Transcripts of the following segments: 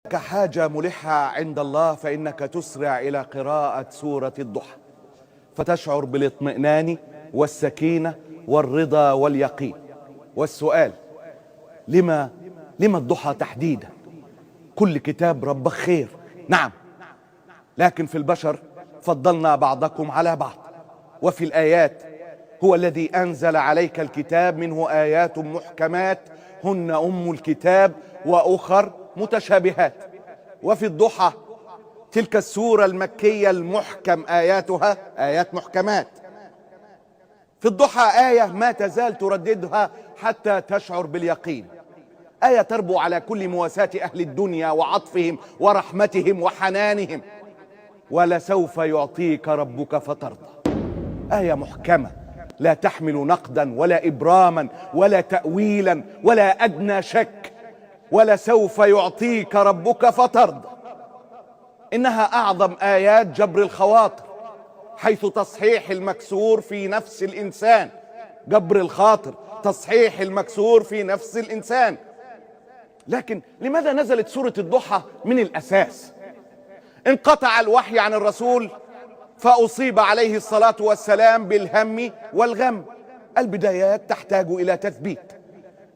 كحاجة ملحة عند الله فإنك تسرع إلى قراءة سورة الضحى فتشعر بالاطمئنان والسكينة والرضا واليقين. والسؤال: لما الضحى تحديدا؟ كل كتاب ربك خير، نعم، لكن في البشر فضلنا بعضكم على بعض. وفي الآيات: هو الذي أنزل عليك الكتاب منه آيات محكمات هن أم الكتاب وأخر متشابهات. وفي الضحى تلك السورة المكية المحكم آياتها آيات محكمات. في الضحى آية ما تزال ترددها حتى تشعر باليقين، آية تربو على كل مواساة أهل الدنيا وعطفهم ورحمتهم وحنانهم: ولسوف يعطيك ربك فترضى. آية محكمة لا تحمل نقدا ولا إبراما ولا تأويلا ولا أدنى شك: ولسوف يعطيك ربك فترضى. إنها أعظم آيات جبر الخواطر، حيث تصحيح المكسور في نفس الإنسان. جبر الخاطر، تصحيح المكسور في نفس الإنسان. لكن لماذا نزلت سورة الضحى من الأساس؟ انقطع الوحي عن الرسول فأصيب عليه الصلاة والسلام بالهم والغم. البدايات تحتاج إلى تثبيت.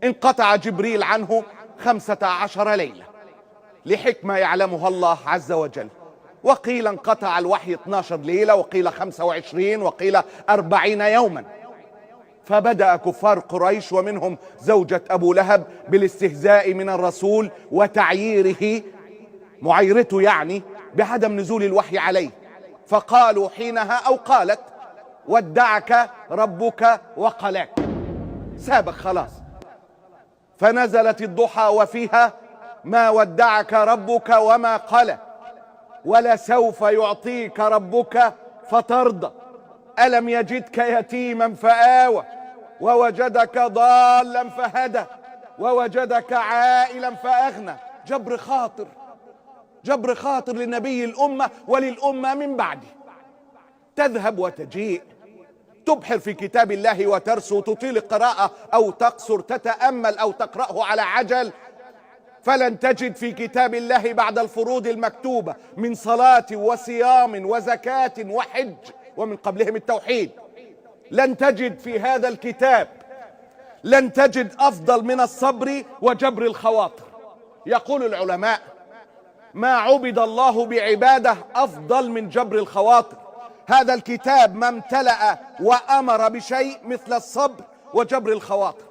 انقطع جبريل عنه 15 ليلة لحكمة يعلمها الله عز وجل، وقيل انقطع الوحي 12 ليلة، وقيل 25، وقيل 40 يوما. فبدأ كفار قريش ومنهم زوجة أبو لهب بالاستهزاء من الرسول وتعييره، معيرته يعني، بعدم نزول الوحي عليه. فقالوا حينها أو قالت: ودعك ربك وقلاك، سابق خلاص. فنزلت الضحى وفيها: ما ودعك ربك وما قلى، ولسوف يعطيك ربك فترضى. ألم يجدك يتيما فآوى، ووجدك ضالا فهدى، ووجدك عائلا فأغنى. جبر خاطر، جبر خاطر لنبي الأمة وللأمة من بعده. تذهب وتجيء، تبحر في كتاب الله وترسو، تطيل القراءة أو تقصر، تتأمل أو تقرأه على عجل، فلن تجد في كتاب الله بعد الفروض المكتوبة من صلاة وصيام وزكاة وحج، ومن قبلهم التوحيد، لن تجد في هذا الكتاب، لن تجد أفضل من الصبر وجبر الخواطر. يقول العلماء: ما عبد الله بعبادة أفضل من جبر الخواطر. هذا الكتاب ما امتلأ وأمر بشيء مثل الصبر وجبر الخواطر.